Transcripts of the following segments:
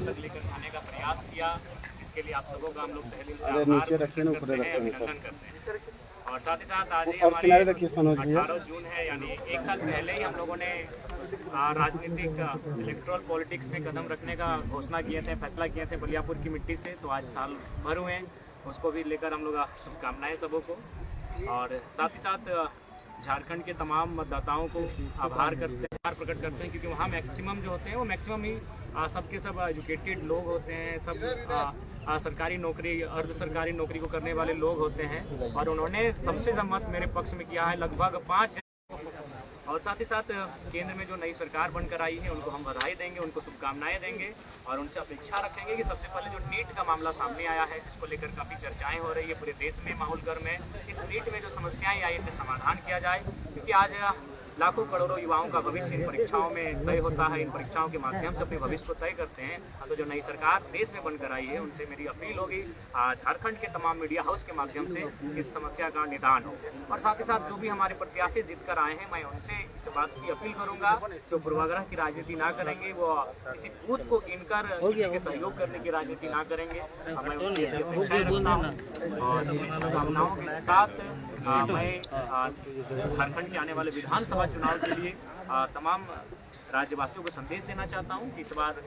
तक लेकर आने का प्रयास किया। इसके लिए आप सबों का हम लोग तहे दिल से आभार करते हैं, अभिनंदन करते हैं। और साथ ही साथ आज ही हमारी 18 जून है, यानी एक साल पहले ही हम लोगों ने राजनीतिक इलेक्ट्रल पॉलिटिक्स में कदम रखने का घोषणा किए थे, फैसला किए थे बलियापुर की मिट्टी से। तो आज साल भर हुए हैं, उसको भी लेकर हम लोग शुभकामनाएं सबों को। और साथ ही साथ झारखंड के तमाम मतदाताओं को आभार प्रकट करते हैं, क्योंकि वहाँ मैक्सिमम जो होते हैं वो मैक्सिमम ही सबके सब एजुकेटेड लोग होते हैं, सब सरकारी नौकरी अर्ध सरकारी नौकरी को करने वाले लोग होते हैं। और उन्होंने सबसे ज़्यादा मत मेरे पक्ष में किया है, लगभग 5 है। और साथ ही साथ केंद्र में जो नई सरकार बनकर आई है उनको हम बधाई देंगे, उनको शुभकामनाएं देंगे और उनसे अपेक्षा रखेंगे कि सबसे पहले जो नीट का मामला सामने आया है, जिसको लेकर काफ़ी चर्चाएं हो रही है पूरे देश में, माहौल गर्म है, इस नीट में जो समस्याएं आई है समाधान किया जाए। क्योंकि आज लाखों करोड़ों युवाओं का भविष्य इन परीक्षाओं में तय होता है, इन परीक्षाओं के माध्यम से अपने भविष्य को तय करते हैं। तो जो नई सरकार देश में बनकर आई है उनसे मेरी अपील होगी झारखंड के तमाम मीडिया हाउस के माध्यम से इस समस्या का निदान हो। और साथ ही साथ जो भी हमारे प्रत्याशी जीत कर आए हैं, मैं उनसे इस बात की अपील करूंगा जो पूर्वाग्रह की राजनीति ना करेंगे, वो किसी बूथ को गिनकर किसी के सहयोग करने की राजनीति ना करेंगे। मैं उनसे अपेक्षाएं रखता हूँ और इन शुभकामनाओं के साथ मैं झारखंड के आने वाले विधानसभा चुनाव के लिए तमाम राज्यवासियों को संदेश देना चाहता हूं कि इस बार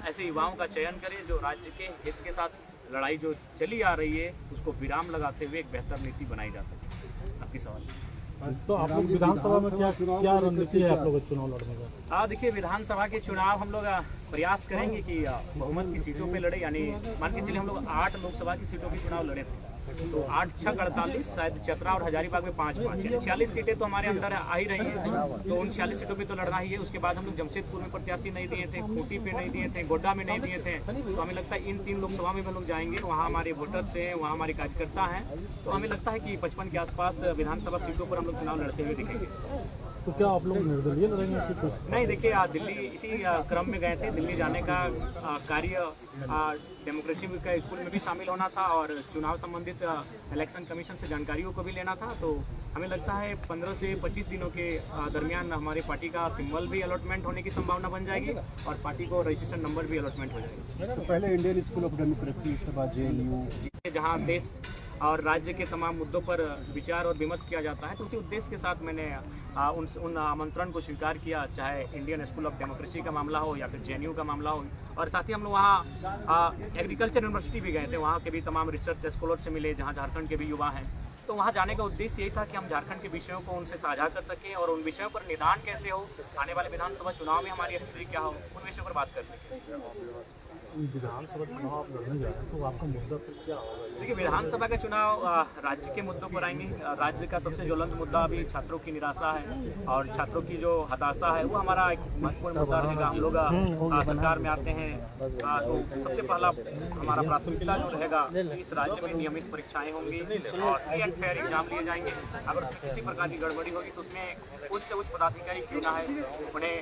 ऐसे युवाओं का चयन करें जो राज्य के हित के साथ लड़ाई जो चली आ रही है उसको विराम लगाते हुए एक बेहतर नीति बनाई जा सके। आपकी सवाल तो आप लोग विधानसभा में क्या रणनीति है आप लोगों को चुनाव लड़ने का? देखिए, विधानसभा के चुनाव हम लोग प्रयास करेंगे कि बहुमत की सीटों पे लड़े, यानी मान के चलिए हम लोग 8 लोकसभा की सीटों के चुनाव लड़े थे, तो 8 × 6 = 48, शायद चतरा और हजारीबाग में 5-5, 46 सीटें तो हमारे अंदर आ ही रही हैं। तो उन 46 सीटों पे तो लड़ना ही है। उसके बाद हम लोग जमशेदपुर में प्रत्याशी नहीं दिए थे, खूंटी पे नहीं दिए थे, गोड्डा में नहीं दिए थे। तो हमें लगता है इन 3 लोकसभा में हम लोग जाएंगे, वहाँ हमारे वोटर्स हैं, वहाँ हमारे कार्यकर्ता हैं। तो हमें लगता है कि 55 के आसपास विधानसभा सीटों पर हम लोग चुनाव लड़ते हुए दिखेंगे। तो क्या आप लोग निर्दलीय लड़ेंगे? नहीं, देखिए दिल्ली इसी क्रम में गए थे। दिल्ली जाने का कार्य डेमोक्रेसी का स्कूल में भी शामिल होना था और चुनाव संबंधित इलेक्शन कमीशन से जानकारियों को भी लेना था। तो हमें लगता है 15 से 25 दिनों के दरमियान हमारी पार्टी का सिंबल भी अलॉटमेंट होने की संभावना बन जाएगी और पार्टी को रजिस्ट्रेशन नंबर भी अलॉटमेंट हो जाएगी। तो पहले इंडियन स्कूल ऑफ डेमोक्रेसी, उसके बाद JNU, जहाँ देश और राज्य के तमाम मुद्दों पर विचार और विमर्श किया जाता है, तो उसी उद्देश्य के साथ मैंने उन आमंत्रण को स्वीकार किया, चाहे इंडियन स्कूल ऑफ डेमोक्रेसी का मामला हो या फिर JNU का मामला हो। और साथ ही हम लोग वहाँ एग्रीकल्चर यूनिवर्सिटी भी गए थे, वहाँ के भी तमाम रिसर्च स्कॉलर से मिले जहाँ झारखंड के भी युवा हैं। तो वहाँ जाने का उद्देश्य यही था कि हम झारखंड के विषयों को उनसे साझा कर सकें और उन विषयों पर निदान कैसे हो, आने वाले विधानसभा चुनाव में हमारी स्थिति क्या हो, उन विषयों पर बात करते विधानसभा चुनाव आप लड़ने जा रहे हैं, तो आपका मुद्दा फिर क्या होगा? देखिए, विधानसभा का चुनाव राज्य के मुद्दों पर आएंगे। राज्य का सबसे ज्वलंत मुद्दा अभी छात्रों की निराशा है और छात्रों की जो हताशा है वो हमारा एक महत्वपूर्ण मुद्दा रहेगा। हम लोग सरकार में आते हैं तो सबसे पहला हमारा प्राथमिकता जो रहेगा इस राज्य में नियमित परीक्षाएं होंगी और फ्री एंड फेयर एग्जाम लिए जाएंगे। अगर उसमें किसी प्रकार की गड़बड़ी होगी तो उसमें उच्च से उच्च पदाधिकारी क्यों ना है, उन्हें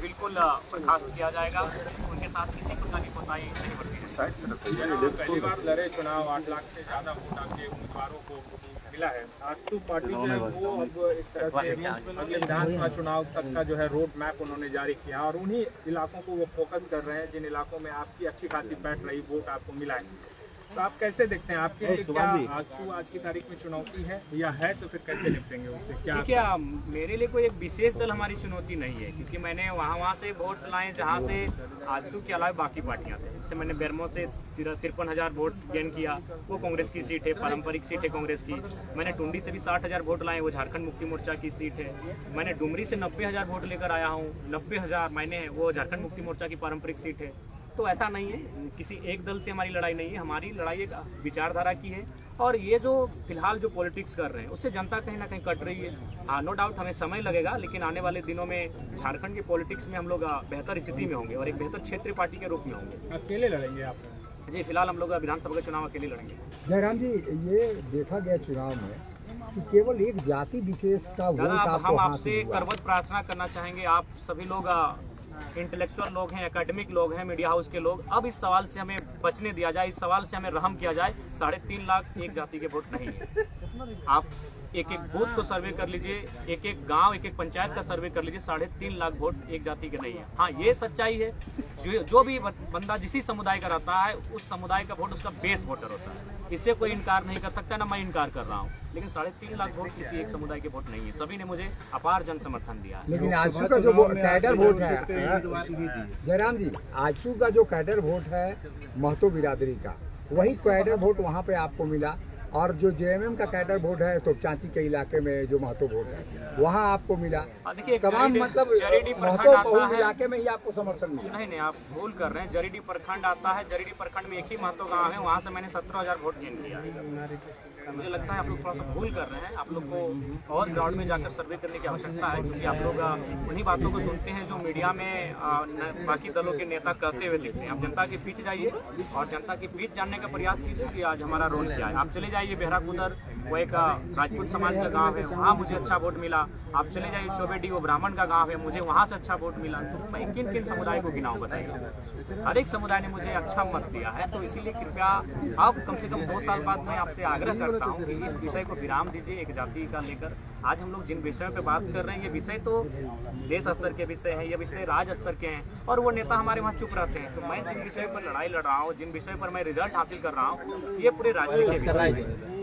बिल्कुल बर्खास्त किया जाएगा। उनके साथ किसी प्रकार की कोताही नहीं बरती। पहली बार लड़े चुनाव, 8 लाख से ज़्यादा वोट आपके उम्मीदवारों को मिला है। आजसू पार्टी जो है वो अब एक तरह से अगले विधानसभा चुनाव तक का जो है रोड मैप उन्होंने जारी किया और उन्हीं इलाकों को वो फोकस कर रहे हैं जिन इलाकों में आपकी अच्छी खासी बैठ रही वोट आपको मिला है। तो आप कैसे देखते हैं, आपके लिए क्या आजसू आज की तारीख में चुनौती है या है, तो फिर कैसे निपटेंगे उससे? क्या मेरे लिए कोई एक विशेष दल हमारी चुनौती नहीं है, क्योंकि मैंने वहाँ से वोट लाए जहाँ से आजसू के अलावा बाकी पार्टियाँ थे। जैसे मैंने बेरमो से 53,000 वोट गेन किया, वो कांग्रेस की सीट है, पारंपरिक सीट है कांग्रेस की। मैंने टुंडी से भी 60,000 वोट लाए, वो झारखंड मुक्ति मोर्चा की सीट है। मैंने डुमरी से 90,000 वोट लेकर आया हूँ, 90,000 मैंने, वो झारखंड मुक्ति मोर्चा की पारंपरिक सीट है। तो ऐसा नहीं है, किसी एक दल से हमारी लड़ाई नहीं है, हमारी लड़ाई एक विचारधारा की है। और ये जो फिलहाल जो पॉलिटिक्स कर रहे हैं उससे जनता कहीं ना कहीं कट रही है। नो डाउट हमें समय लगेगा, लेकिन आने वाले दिनों में झारखंड की पॉलिटिक्स में हम लोग बेहतर स्थिति में होंगे और एक बेहतर क्षेत्रीय पार्टी के रूप में होंगे। अकेले लड़ेंगे आप? जी, फिलहाल हम लोग विधानसभा का चुनाव अकेले लड़ेंगे। जयराम जी, ये देखा गया चुनाव में कि केवल एक जाति विशेष का वोट हम आपसे करवत प्रार्थना करना चाहेंगे, आप सभी लोग इंटेलेक्चुअल लोग हैं, एकेडमिक लोग हैं, मीडिया हाउस के लोग, अब इस सवाल से हमें बचने दिया जाए, इस सवाल से हमें रहम किया जाए। 3.5 लाख एक जाति के वोट नहीं है। आप एक एक बूथ को सर्वे कर लीजिए, एक एक गांव, एक एक पंचायत का सर्वे कर लीजिए, 3.5 लाख वोट एक जाति के नहीं है। हाँ, ये सच्चाई है। जो भी बंदा जिस समुदाय का रहता है, उस समुदाय का वोट उसका बेस वोटर होता है। इससे कोई इनकार नहीं कर सकता, ना मैं इनकार कर रहा हूँ। लेकिन 3.5 लाख वोट किसी एक समुदाय के वोट नहीं है। सभी ने मुझे अपार जन समर्थन दिया है। लेकिन आजसू का जो कैडर वोट है, जयराम जी, आजसू का जो कैडर वोट है महतो बिरादरी का, वही कैडर वोट वहाँ पे आपको मिला। और जो जेएमएम का कैडर वोट है तो चांची के इलाके में जो महतो वोट है वहाँ आपको मिला। तमाम मतलब महतो बहुल इलाके में ही आपको समर्थन मिला। नहीं, आप भूल कर रहे हैं। जरीडी प्रखंड आता है, जरीडी प्रखंड में एक ही महतो गांव है, वहाँ से मैंने 17,000 वोट गेन किया है। मुझे लगता है आप लोग थोड़ा सा भूल कर रहे हैं। आप लोग को और ग्राउंड में जाकर सर्वे करने की आवश्यकता है, क्योंकि आप लोग उन्हीं बातों को सुनते हैं जो मीडिया में बाकी दलों के नेता कहते हुए दिखते हैं। आप जनता के बीच जाइए और जनता के बीच जानने का प्रयास कीजिए कि आज हमारा रोल क्या है। आप चले जाइए बेहराकुदर, वो एक राजपूत समाज का गांव है, वहाँ मुझे अच्छा वोट मिला। आप चले जाइए चौबेडी, वो ब्राह्मण का गांव है, मुझे वहाँ से अच्छा वोट मिला। तो मैं किन किन समुदाय को गिनाऊं बताइए। हर एक समुदाय ने मुझे अच्छा मत दिया है। तो इसीलिए कृपया आप कम से कम 2 साल बाद मैं आपसे आग्रह करता हूँ कि इस विषय को विराम दीजिए। एक जाति का लेकर आज हम लोग जिन विषयों पे बात कर रहे हैं, ये विषय तो देश स्तर के विषय है, ये विषय राज्य स्तर के हैं, और वो नेता हमारे वहाँ चुप रहते हैं। तो मैं जिन विषयों पर लड़ाई लड़ रहा हूँ, जिन विषयों पर मैं रिजल्ट हासिल कर रहा हूँ, ये पूरे राज्य के विषय है।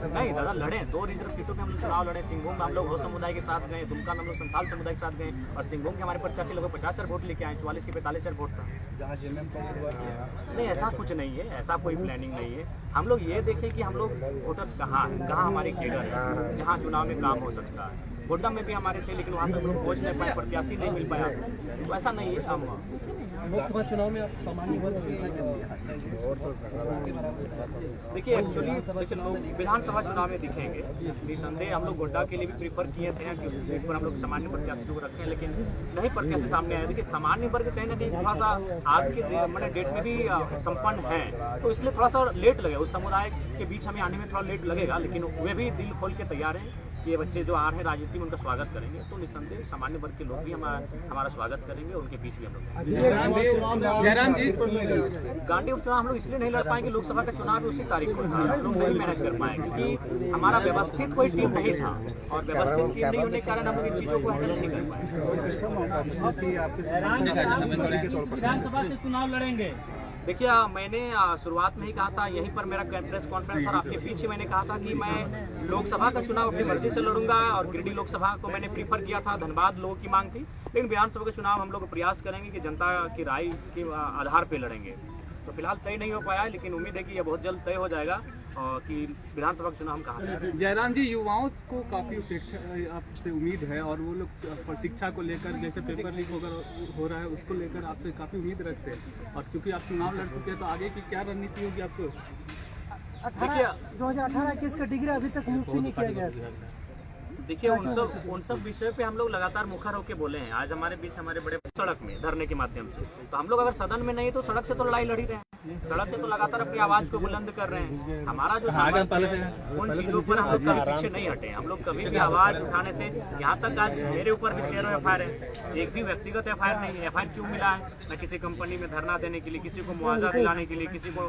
नहीं दादा, लड़े 2 रिजर्व सीटों पे हम लोग चुनाव लड़े। सिंहभूम में हम लोग हो समुदाय के साथ गए, दुमका में हम लोग संथाल समुदाय के साथ गए, और सिंहभूम के हमारे प्रत्याशी लगभग 50,000 वोट लेके आए, 44 के 45,000 वोट था। नहीं, ऐसा कुछ नहीं है, ऐसा कोई प्लानिंग नहीं है। हम लोग ये देखें कि हम लोग वोटर्स कहाँ हैं, कहाँ हमारे केडर है, जहाँ चुनाव में काम हो सकता है। गोड्डा में भी हमारे थे, लेकिन वहाँ तक लोग पहुँच नहीं पाए, प्रत्याशी नहीं मिल पाया। तो ऐसा नहीं है। हम लोकसभा चुनाव में आप सामान्य वर्ग देखिए, एक्चुअली लोग विधानसभा चुनाव में दिखेंगे, निसंदेह हम लोग गोड्डा के लिए भी प्रीफर किए थे कि सीट पर हम लोग सामान्य प्रत्याशी को रखें, लेकिन नहीं प्रत्याशी सामने आए। देखिए, सामान्य वर्ग कहीं ना कहीं थोड़ा सा आज के मैंने डेट में भी संपन्न है, तो इसलिए थोड़ा सा लेट लगेगा। उस समुदाय के बीच हमें आने में थोड़ा लेट लगेगा, लेकिन वे भी दिल खोल के तैयार हैं कि ये बच्चे जो आ रहे हैं राजनीति में, उनका स्वागत करेंगे। तो निसंदेह सामान्य वर्ग के लोग भी हमारा स्वागत करेंगे, उनके बीच भी हम लोग। गांधी उपचुनाव हम लोग इसलिए नहीं लड़ पाएंगे, लोकसभा का चुनाव भी उसी तारीख को था, हम लोग नहीं मैनेज कर पाएंगे, क्योंकि हमारा व्यवस्थित कोई टीम नहीं था, और व्यवस्थित टीम नहीं होने के कारण हम लोग इन चीजों को हैंडल नहीं कर पाए। विधानसभा से चुनाव लड़ेंगे। देखिए, मैंने शुरुआत में ही कहा था, यहीं पर मेरा प्रेस कॉन्फ्रेंस और आपके पीछे मैंने कहा था कि मैं लोकसभा का चुनाव अपनी मर्जी से लड़ूंगा, और गिरिडीह लोकसभा को मैंने प्रीफर किया था, धनबाद लोगों की मांग थी। लेकिन विधानसभा का चुनाव हम लोग प्रयास करेंगे कि जनता की राय के आधार पर लड़ेंगे। तो फिलहाल तय नहीं हो पाया है, लेकिन उम्मीद है कि यह बहुत जल्द तय हो जाएगा और कि विधानसभा का चुनाव हम कहाँ से। जयराम जी, युवाओं को काफी अपेक्षा आपसे उम्मीद है, और वो लोग शिक्षा को लेकर, जैसे पेपर लीक हो रहा है, उसको लेकर आपसे काफी उम्मीद रखते हैं। और क्योंकि आप चुनाव लड़ चुके हैं, तो आगे की क्या रणनीति होगी आपको? 2018-21 का डिग्री अभी तक मुक्ति नहीं किया गया। देखिए, उन सब विषयों पे हम लोग लगातार मुखर होकर बोले हैं। आज हमारे बीच हमारे बड़े सड़क में धरने के माध्यम से, तो हम लोग अगर सदन में नहीं तो सड़क से तो लड़ाई लड़ी रहे हैं, सड़क से तो लगातार अपनी आवाज को बुलंद कर रहे हैं। हमारा जो उन चीजों पर हम लोग कभी पीछे नहीं हटे। हम लोग कभी भी आवाज उठाने से, यहाँ तक आज मेरे ऊपर भी 13 FIR है, एक भी व्यक्तिगत FIR नहीं है। FIR क्यों मिला है? न किसी कंपनी में धरना देने के लिए, किसी को मुआवजा दिलाने के लिए, किसी को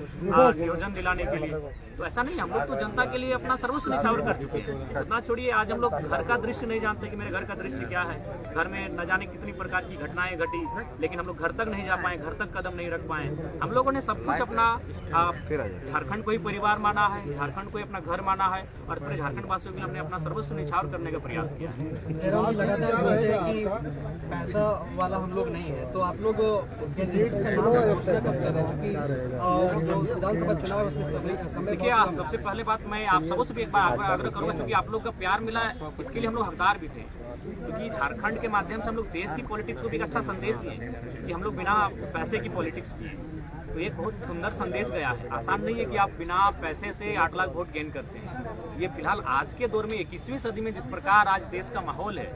नियोजन दिलाने के लिए। तो ऐसा नहीं, हम लोग तो जनता के लिए अपना सर्वस्व निछावर कर चुके हैं। उतना छोड़िए, आज हम लोग घर का दृश्य नहीं जानते कि मेरे घर का दृश्य क्या है। घर में न जाने कितनी प्रकार की घटनाएं घटी, लेकिन हम लोग घर तक नहीं जा पाए, घर तक कदम नहीं रख पाए। हम लोगों ने सब कुछ अपना झारखंड को ही परिवार माना है, झारखंड को ही अपना घर माना है, और पूरे झारखंड वासियों के लिए हमने अपना सर्वस्व निछावर करने का प्रयास किया है। पैसा वाला हम लोग नहीं है, तो आप लोग कैंडिडेट्स का नाम घोषणा कब कर रहे हैं? जो विधानसभा चुनाव उसमें देखिए, सबसे पहले बात मैं आप सबों से भी एक बार आग्रह करूंगा, क्योंकि आप लोग का प्यार मिला है, इसके लिए हम लोग हकदार भी थे। क्योंकि झारखंड के माध्यम से हम लोग देश की पॉलिटिक्स को भी एक अच्छा संदेश दिए कि हम लोग बिना पैसे की पॉलिटिक्स किए, तो एक बहुत सुंदर संदेश गया है। आसान नहीं है कि आप बिना पैसे से 8 लाख वोट गेन करते हैं। ये फिलहाल आज के दौर में 21वीं सदी में जिस प्रकार आज देश का माहौल है,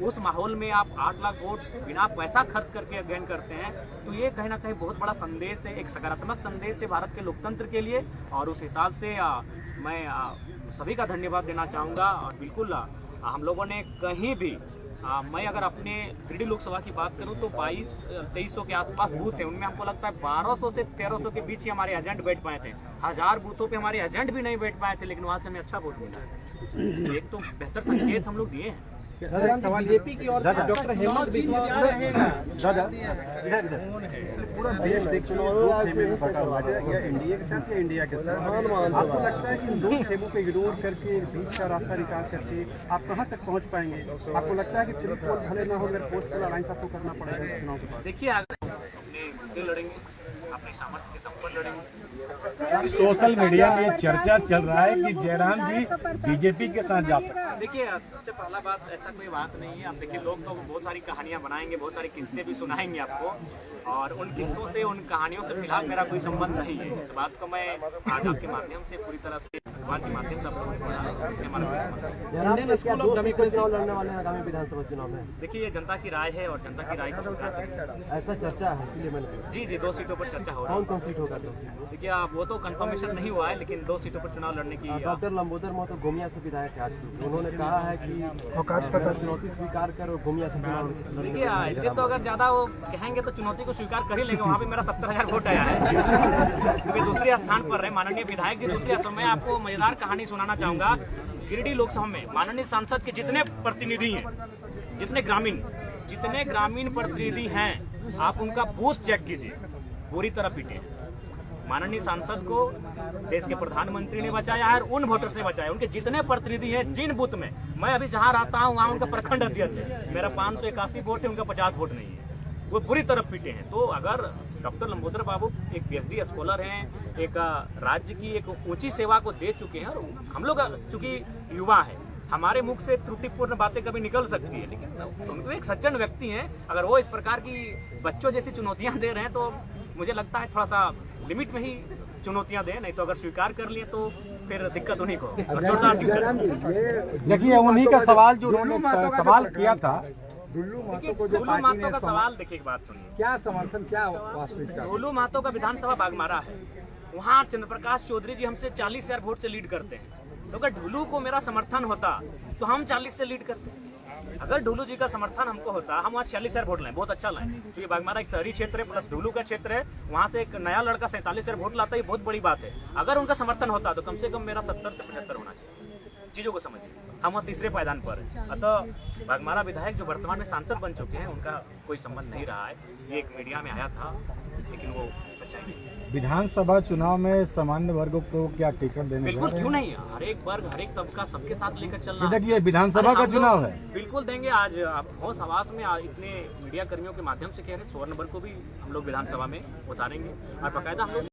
उस माहौल में आप 8 लाख वोट बिना पैसा खर्च करके गेन करते हैं, तो ये कहीं ना कहीं बहुत बड़ा संदेश है, एक सकारात्मक संदेश है भारत के लोकतंत्र के लिए। और उस हिसाब से मैं सभी का धन्यवाद देना चाहूँगा। और बिल्कुल हम लोगों ने कहीं भी मैं अगर अपने गिरिडीह लोकसभा की बात करूं तो 2200-2300 के आसपास बूथ थे, उनमें हमको लगता है 1200 से 1300 के बीच ही हमारे एजेंट बैठ पाए थे। 1000 बूथों पे हमारे एजेंट भी नहीं बैठ पाए थे, लेकिन वहां से हमें अच्छा वोट मिला। एक तो बेहतर संकेत हम लोग दिए हैं। बीजेपी की ओर से डॉक्टर हेमंत बिस्वा पूरा देश देख चुनाव 2 खेमे में बटा हुआ है, या इंडिया के साथ या इंडिया के साथ। आपको लगता है कि इन 2 खेमों को इग्नोर करके बीच का रास्ता निकाल करके आप कहां तक पहुंच पाएंगे? आपको लगता है कि ट्रिपल पोल भले ना हो, अगर पोस्टल अलायंस आपको करना पड़ेगा चुनाव के बाद? देखिए, अगर अपने मुद्दे लड़ेंगे, अपने सामर्थ्य के दम पर लड़ेंगे। सोशल मीडिया में चर्चा चल रहा है कि जयराम जी बीजेपी के साथ जा सकते हैं। देखिए, सबसे पहला बात, ऐसा कोई बात नहीं है। आप देखिए, लोग तो बहुत सारी कहानियां बनाएंगे, बहुत सारे किस्से भी सुनाएंगे आपको, और उन किस्सों से, उन कहानियों से फिलहाल मेरा कोई संबंध नहीं है। इस बात को मैं आज आपके माध्यम से पूरी तरह से भगवान के माध्यम से आपको इससे हमारा इंडियन स्कूल ऑफ डेमोक्रेसी लड़ने वाले आगामी विधानसभा चुनाव में। देखिए, ये जनता की राय है और जनता की राय को स्वीकार करेंगे। ऐसा चर्चा है, इसलिए मैंने जी 2 सीटों पर चर्चा हो रहा है। कौन सीट होगा? देखिए, वो तो कंफर्मेशन नहीं हुआ है, लेकिन 2 सीटों पर चुनाव लड़ने की। डॉक्टर लंबोदर महतो गोमिया से विधायक है, उन्होंने कहा है कि चुनौती स्वीकार कर गोमिया से चुनाव। देखिए, ऐसे तो अगर ज्यादा वो कहेंगे तो चुनौती को स्वीकार कर ही लेंगे। वहाँ पे मेरा 70,000 वोट आया है, क्योंकि दूसरे स्थान पर रहे माननीय विधायक जी दूसरे। तो मैं आपको मजेदार कहानी सुनाना चाहूंगा। गिरिडीह लोकसभा में माननीय सांसद के जितने प्रतिनिधि हैं, जितने ग्रामीण प्रतिनिधि हैं, आप उनका बूथ चेक कीजिए, पूरी तरह पीटे। माननीय सांसद को देश के प्रधानमंत्री ने बचाया है और उन वोटर से बचाया। उनके जितने प्रतिनिधि हैं, जिन बूथ में मैं अभी जहां रहता हूं, वहां उनका प्रखंड अध्यक्ष है, मेरा 581 वोट है, उनका 50 वोट नहीं है। वो पूरी तरफ पीटे हैं। तो अगर डॉक्टर लंबोदर बाबू एक PhD स्कॉलर हैं, एक राज्य की एक ऊंची सेवा को दे चुके हैं, और हम लोग चूंकि युवा है, हमारे मुख से त्रुटिपूर्ण बातें कभी निकल सकती है, लेकिन उनको एक सज्जन व्यक्ति हैं। अगर वो इस प्रकार की बच्चों जैसी चुनौतियां दे रहे हैं, तो मुझे लगता है थोड़ा सा लिमिट में ही चुनौतियां दें, नहीं तो अगर स्वीकार कर लिए तो फिर दिक्कत उन्हीं को। देखिए, उन्हीं का सवाल जो उन्होंने सवाल किया था, डुल्लू महतो को जो डुल्लू पार्टी महतो ने का सवाल, देखिए एक बात सुनिए, क्या समर्थन, क्या वास्तविकता? डुल्लू महतो का विधानसभा बागमारा है, वहाँ चंद्रप्रकाश चौधरी जी हमसे 40,000 वोट से लीड करते हैं। तो अगर ढुल्लू को मेरा समर्थन होता तो हम 40 से लीड करते। अगर ढुल्लू जी का समर्थन हमको होता, हम वहाँ 46,000 वोट लाएं, बहुत अच्छा लाएं, क्योंकि बागमारा एक शहरी क्षेत्र है प्लस ढुल्लू का क्षेत्र है। वहाँ से एक नया लड़का 47,000 वोट लाता है, ये बहुत बड़ी बात है। अगर उनका समर्थन होता तो कम से कम मेरा 70 से 75 होना चाहिए। चीजों को समझिए, हम वहाँ तीसरे पायदान पर हैं। अतः बागमारा विधायक जो वर्तमान में सांसद बन चुके हैं, उनका कोई संबंध नहीं रहा है। ये एक मीडिया में आया था, लेकिन वो सच्चाई नहीं। विधानसभा चुनाव में सामान्य वर्गों को क्या टिकट देने? बिल्कुल, क्यों नहीं, हर एक वर्ग, हर एक तबका, सबके साथ लेकर चलना। देखिए, विधानसभा का चुनाव है, बिल्कुल देंगे। आज आप होश आवास में इतने मीडिया कर्मियों के माध्यम से कह रहे हैं, 100 नंबर को भी हम लोग विधानसभा में उतारेंगे, और बाकायदा हम लोग